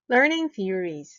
Learning theories.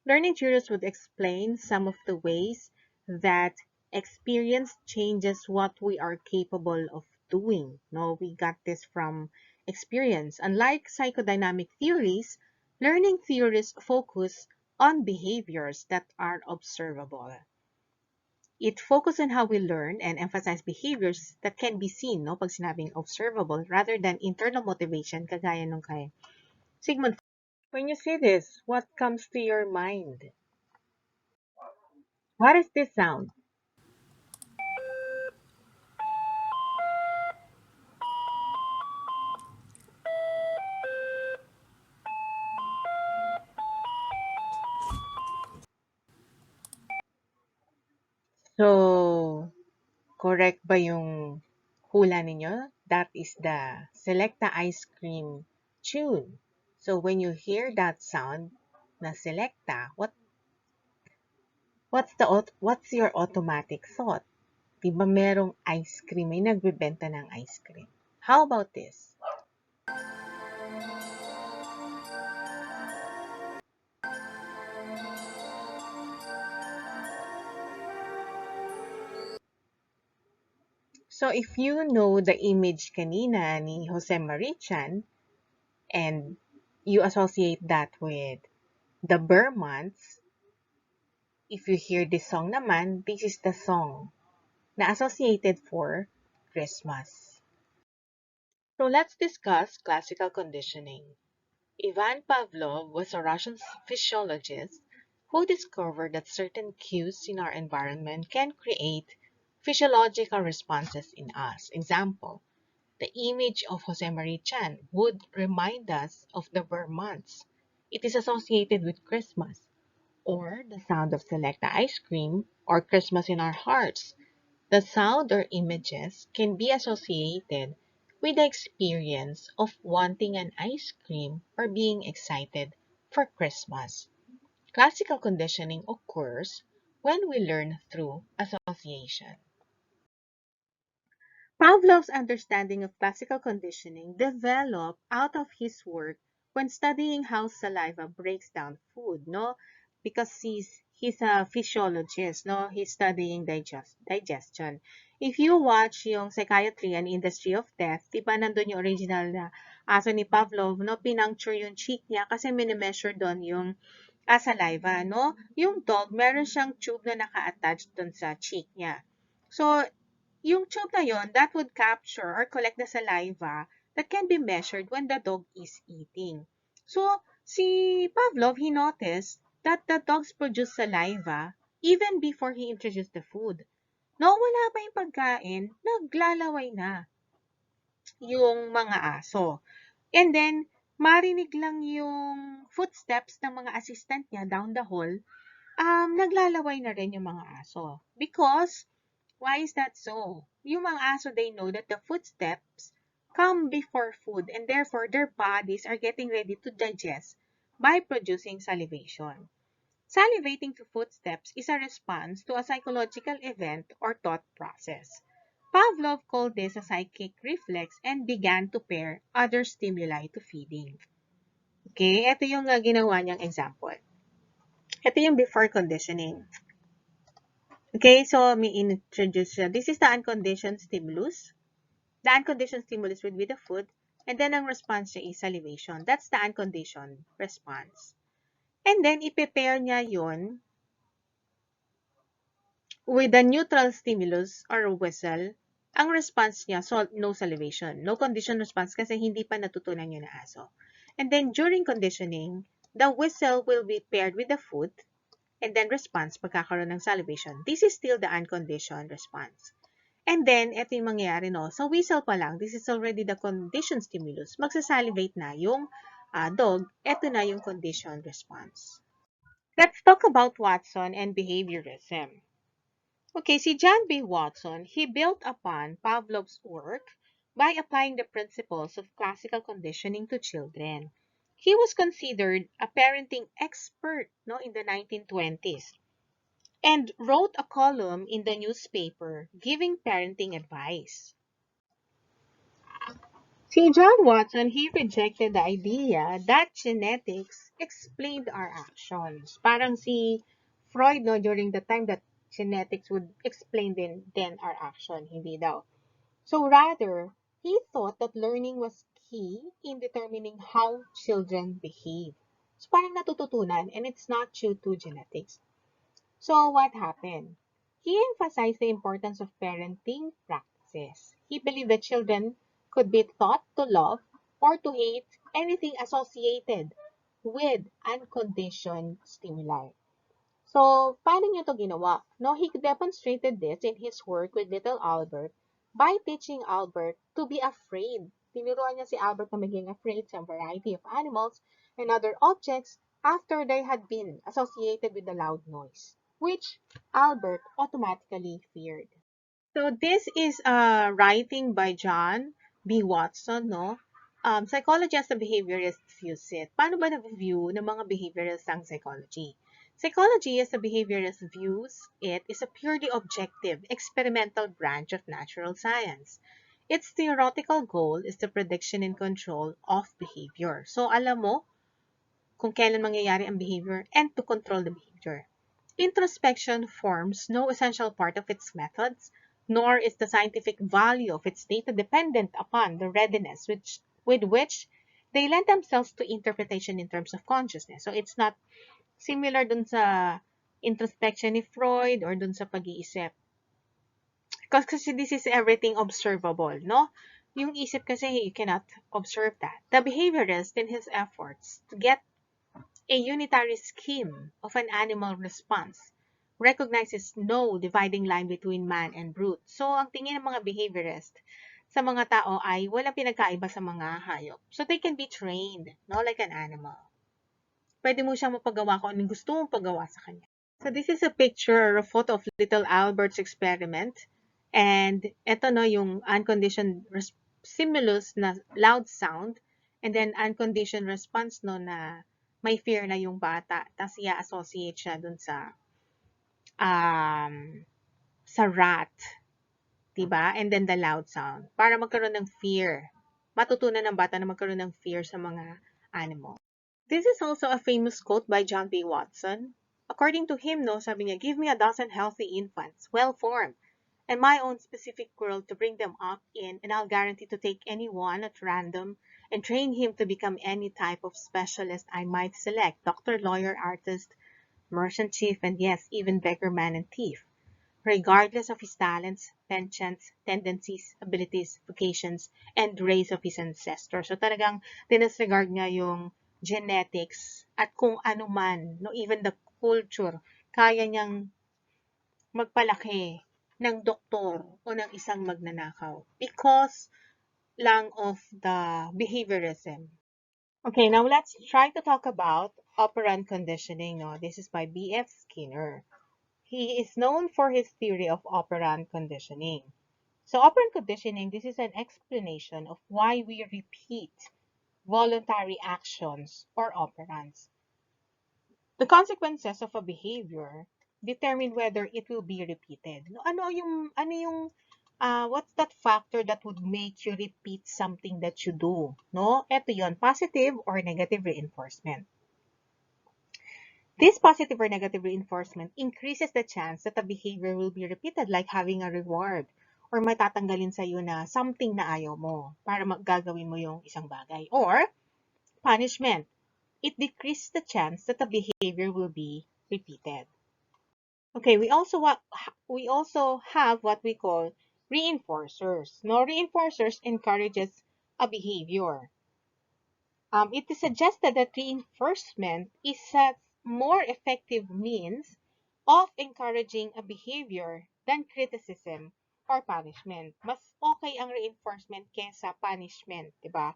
Learning theories would explain some of the ways that experience changes what we are capable of doing. No, we got this from experience. Unlike psychodynamic theories, learning theories focus on behaviors that are observable. It focuses on how we learn and emphasize behaviors that can be seen, no, pag sinabing observable, rather than internal motivation, kagaya nung kay Sigmund. When you say this, what comes to your mind? What is this sound? So, correct ba yung hula ninyo? That is the Selecta ice cream tune. So, when you hear that sound na Selecta, what's your automatic thought? Diba merong ice cream, may nagbebenta ng ice cream. How about this? So, if you know the image kanina ni Jose Marichan, and you associate that with the Burr months, if you hear this song naman, this is the song na associated for Christmas. So let's discuss classical conditioning. Ivan Pavlov was a Russian physiologist who discovered that certain cues in our environment can create physiological responses in us. Example, the image of Jose Marie Chan would remind us of the Burr months. It is associated with Christmas, or the sound of Selecta ice cream, or Christmas in our hearts. The sound or images can be associated with the experience of wanting an ice cream or being excited for Christmas. Classical conditioning occurs when we learn through association. Pavlov's understanding of classical conditioning developed out of his work when studying how saliva breaks down food, no? Because he's a physiologist, no? He's studying digestion. If you watch yung Psychiatry and Industry of Death, di ba nandun yung original na aso ni Pavlov, no? Pinuncture yung cheek niya kasi minimeasure doon yung saliva, no? Yung dog, meron siyang tube na naka-attach doon sa cheek niya. So, yung tube na yon, that would capture or collect the saliva that can be measured when the dog is eating. So, si Pavlov, he noticed that the dogs produce saliva even before he introduced the food. No, wala pa yung pagkain, naglalaway na yung mga aso. And then, marinig lang yung footsteps ng mga assistant niya down the hall, naglalaway na rin yung mga aso. Because, why is that so? Yung mga aso, they know that the footsteps come before food and therefore their bodies are getting ready to digest by producing salivation. Salivating to footsteps is a response to a psychological event or thought process. Pavlov called this a psychic reflex and began to pair other stimuli to feeding. Okay, ito yung ginawa niyang example. Ito yung before conditioning. Okay, so may introduce siya. This is the unconditioned stimulus. The unconditioned stimulus would be the food, and then ang response niya is salivation. That's the unconditioned response. And then, i-prepare niya yun with a neutral stimulus or whistle. Ang response niya, so no salivation. No conditioned response kasi hindi pa natutunan yun na aso. And then, during conditioning, the whistle will be paired with the food, and then response pagkakaroon ng salivation. This is still the unconditioned response. And then, ito yung mangyayari, no? Sa whistle pa lang, this is already the conditioned stimulus. Magsasalivate na yung dog. Ito na yung conditioned response. Let's talk about Watson and behaviorism. Okay, si John B. Watson, he built upon Pavlov's work by applying the principles of classical conditioning to children. He was considered a parenting expert, no, in the 1920s, and wrote a column in the newspaper giving parenting advice. See, John Watson, he rejected the idea that genetics explained our actions. Parang si Freud, no, during the time that genetics would explain then our action, hindi daw. So rather, he thought that learning was key in determining how children behave. So parang natututunan, and it's not due to genetics. So what happened? He emphasized the importance of parenting practices. He believed that children could be taught to love or to hate anything associated with unconditioned stimuli. So, paano niya to ginawa? No, he demonstrated this in his work with little Albert by teaching Albert to be afraid. Tinuruan niya si Albert na maging afraid sa variety of animals and other objects after they had been associated with the loud noise, which Albert automatically feared. So this is a writing by John B. Watson, no? Psychology as a behaviorist views it. Paano ba nag-view ng mga behaviorists ang psychology? Psychology as a behaviorist views it is a purely objective, experimental branch of natural science. Its theoretical goal is the prediction and control of behavior. So alam mo kung kailan mangyayari ang behavior and to control the behavior. Introspection forms no essential part of its methods, nor is the scientific value of its data dependent upon the readiness with which they lend themselves to interpretation in terms of consciousness. So it's not similar dun sa introspection ni Freud or dun sa pag-iisip. Kasi this is everything observable, no? Yung isip kasi, you cannot observe that. The behaviorist, in his efforts to get a unitary scheme of an animal response recognizes no dividing line between man and brute. So, ang tingin ng mga behaviorist sa mga tao ay walang pinagkaiba sa mga hayop. So, they can be trained, no, like an animal. Pwede mo siyang mapagawa kung anong gusto mong pagawa sa kanya. So, this is a picture, a photo of little Albert's experiment. And ito no, yung unconditioned stimulus na loud sound. And then unconditioned response no na may fear na yung bata. Tapos i-associate siya dun sa rat. Diba? And then the loud sound. Para magkaroon ng fear. Matutunan ng bata na magkaroon ng fear sa mga animal. This is also a famous quote by John B. Watson. According to him, no, sabi niya, give me a dozen healthy infants, well-formed, and my own specific world to bring them up in, and I'll guarantee to take any one at random and train him to become any type of specialist I might select, doctor, lawyer, artist, merchant chief, and yes, even beggar, man, and thief, regardless of his talents, penchants, tendencies, abilities, vocations, and race of his ancestors. So talagang dinisregard niya yung genetics at kung ano man, no, even the culture, kaya niyang magpalaki ng doktor o ng isang magnanakaw because lang of the behaviorism. Okay, now let's try to talk about operant conditioning. No? This is by B.F. Skinner. He is known for his theory of operant conditioning. So operant conditioning, this is an explanation of why we repeat voluntary actions or operants. The consequences of a behavior determine whether it will be repeated. What's that factor that would make you repeat something that you do? No? Ito yon, positive or negative reinforcement. This positive or negative reinforcement increases the chance that a behavior will be repeated, like having a reward or matatanggalin sa'yo na something na ayaw mo para gagawin mo yung isang bagay. Or punishment. It decreases the chance that the behavior will be repeated. Okay, we also have what we call reinforcers. No, reinforcers encourages a behavior. It is suggested that reinforcement is a more effective means of encouraging a behavior than criticism or punishment. Mas okay ang reinforcement kaysa punishment, di ba?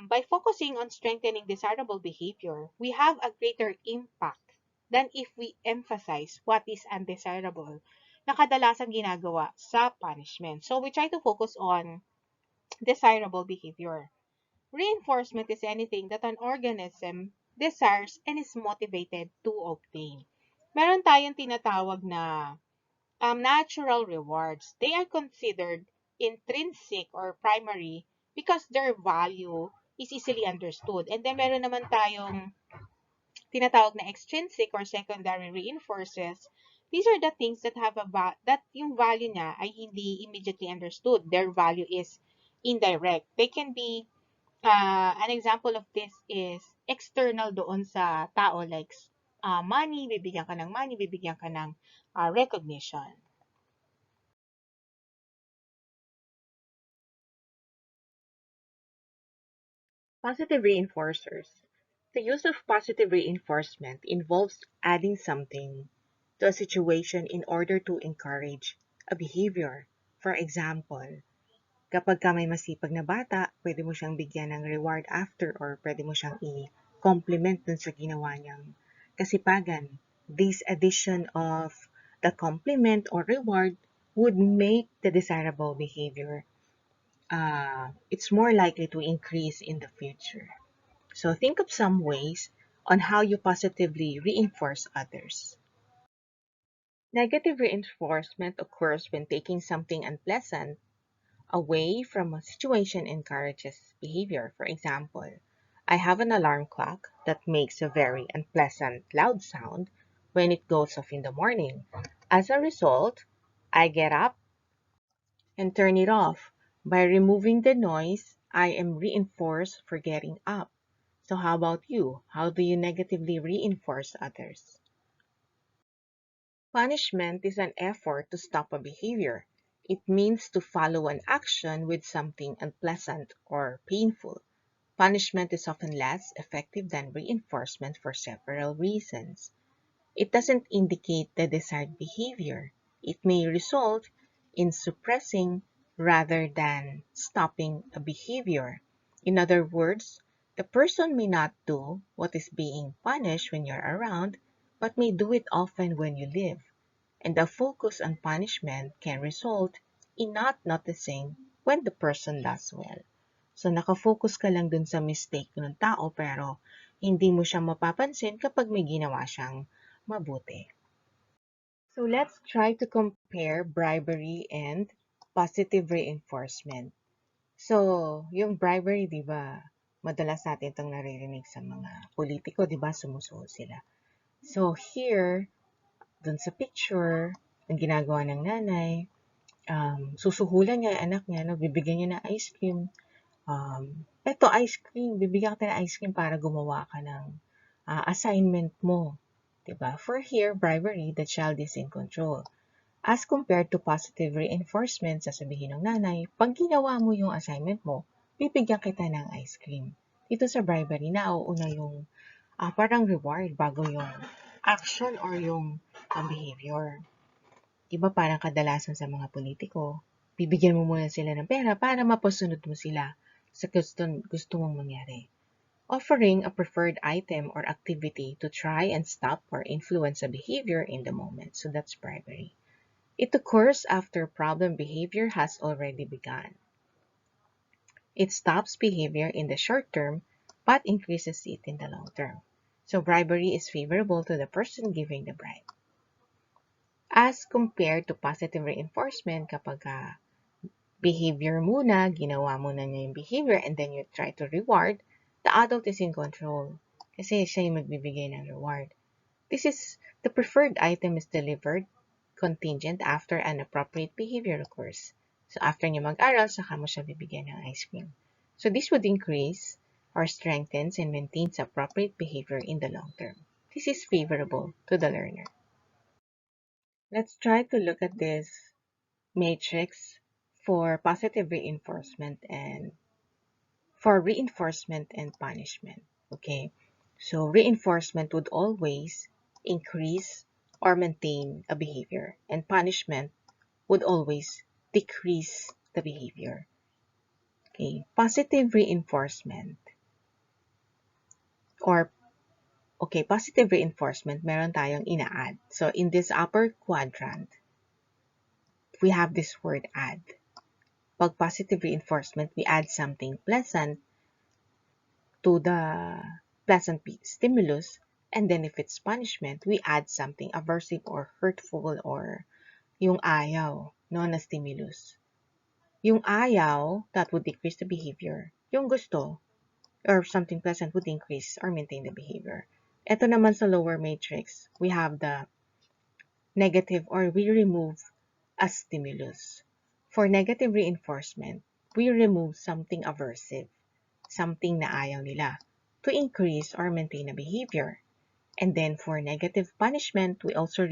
By focusing on strengthening desirable behavior, we have a greater impact than if we emphasize what is undesirable na kadalasang ginagawa sa punishment. So we try to focus on desirable behavior. Reinforcement is anything that an organism desires and is motivated to obtain. Meron tayong tinatawag na natural rewards. They are considered intrinsic or primary because their value is easily understood. And then meron naman tayong tinatawag na extrinsic or secondary reinforcers. These are the things that have that yung value niya ay hindi immediately understood. Their value is indirect. They can be, an example of this is external doon sa tao, like money, bibigyan ka ng money, bibigyan ka ng recognition. Positive reinforcers. The use of positive reinforcement involves adding something to a situation in order to encourage a behavior. For example, kapag ka may masipag na bata, pwede mo siyang bigyan ng reward after or pwede mo siyang i-compliment dun sa ginawa niyang kasipagan. This addition of the compliment or reward would make the desirable behavior, it's more likely to increase in the future. So think of some ways on how you positively reinforce others. Negative reinforcement occurs when taking something unpleasant away from a situation encourages behavior. For example, I have an alarm clock that makes a very unpleasant loud sound when it goes off in the morning. As a result, I get up and turn it off. By removing the noise, I am reinforced for getting up. So how about you? How do you negatively reinforce others? Punishment is an effort to stop a behavior. It means to follow an action with something unpleasant or painful. Punishment is often less effective than reinforcement for several reasons. It doesn't indicate the desired behavior. It may result in suppressing rather than stopping a behavior. In other words, the person may not do what is being punished when you're around, but may do it often when you leave. And the focus on punishment can result in not noticing when the person does well. So nakafocus ka lang dun sa mistake ng tao pero hindi mo siya mapapansin kapag may ginawa siyang mabuti. So let's try to compare bribery and positive reinforcement. So, yung bribery, di ba, madalas natin itong naririnig sa mga politiko, di ba, sumusuot sila. So here, dun sa picture, ang ginagawa ng nanay, susuhulan niya yung anak niya, no, bibigyan niya ng ice cream. Eto, ice cream, bibigyan kita ng ice cream para gumawa ka ng assignment mo. Diba? For here, bribery, the child is in control. As compared to positive reinforcement, sasabihin ng nanay, pag ginawa mo yung assignment mo, bibigyan kita ng ice cream. Dito sa bribery, nauuna yung parang reward bago yung action or yung behavior. Diba parang kadalasan sa mga politiko, bibigyan mo muna sila ng pera para mapasunod mo sila sa gusto mong mangyari. Offering a preferred item or activity to try and stop or influence a behavior in the moment. So that's bribery. It occurs after problem behavior has already begun. It stops behavior in the short term but increases it in the long term. So bribery is favorable to the person giving the bribe. As compared to positive reinforcement, kapag behavior muna, ginawa mo na niya yung behavior and then you try to reward, the adult is in control. Kasi siya yung magbibigay ng reward. This is, the preferred item is delivered contingent after an appropriate behavior occurs. So after niya mag-aral, saka mo siya bibigyan ng ice cream. So this would increase or strengthens and maintains appropriate behavior in the long term. This is favorable to the learner. Let's try to look at this matrix for positive reinforcement and punishment. Okay, so reinforcement would always increase or maintain a behavior, and punishment would always decrease the behavior. Okay, positive reinforcement or positive reinforcement, meron tayong ina-add. So in this upper quadrant, we have this word add. Pag positive reinforcement, we add something pleasant to the pleasant stimulus, and then if it's punishment, we add something aversive or hurtful or yung ayaw, no, na stimulus. Yung ayaw, that would decrease the behavior. Yung gusto, or something pleasant would increase or maintain the behavior. Ito naman sa lower matrix, we have the negative or we remove a stimulus. For negative reinforcement, we remove something aversive, something na ayaw nila, to increase or maintain a behavior. And then for negative punishment, we also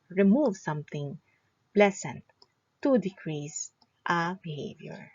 remove something pleasant to decrease a behavior.